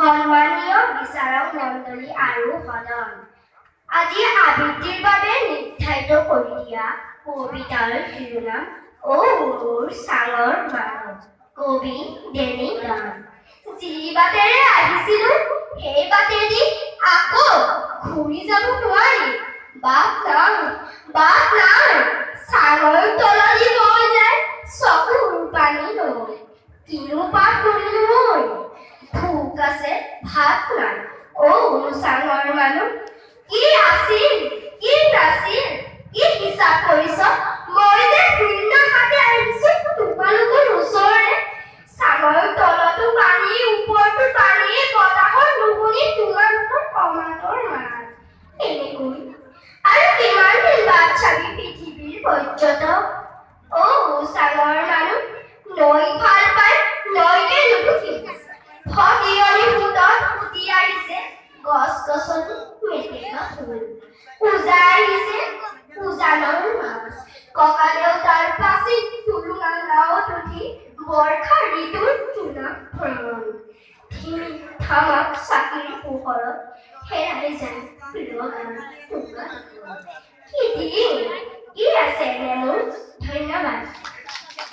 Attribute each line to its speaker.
Speaker 1: সন্মানীয় বিচাৰক মণ্ডলী আৰু সদন, আজি আবৃত্তিৰ বাবে নিৰ্ধাৰিত কৰি দিয়া কবিতাৰ শিৰোনাম অ মোৰ চাঙৰ মানুহ, কবি দেনী গান। যি বাটেৰে আহিছিলো সেই বাটেদি আকৌ ঘূৰি যাব নোৱাৰি। বাট নাই চাঙৰ তলদি বৈ যায় চকুৰ পানী নৈ। কিনো পাপ কৰিলো মই, ভোক আছে ভাত নাই অ মোৰ চাঙৰ মানুহ। কি আছিল কি নাছিল কি হিচাপ কৰিছ, মই যে শূন্য হাতে আহিছো তোমালোকৰ ওচৰৰে। চাঙৰ তলতো পানী ওপৰতো পানী, বতাহৰ নুশুনি তোমালোকৰ সমাদৰ মাত। এনেকৈ আৰু কিমান দিন বাট চাবি পৃথিৱীৰ পৰ্যটক অ মোৰ চাঙৰ মানুহ। নৈ ভাল পাই নৈতে নুডুবি, ভগিয়নি সোঁতত উটি আহিছে গছ গছনি মেটেকা ফুল। পূজা আহিছে উজানৰ মাছ, ককা দেউতাৰ পাচিত টুলুঙা নাৱত উঠি বৰ্ষা ঋতুৰ চুনা ভ্ৰমণ। ধিমি ধামাক চাকিৰ পোহৰত হেৰাই যায় প্ৰিয় গান তোমাৰ। কি দিন কি আছে মোৰ, ধন্যবাদ।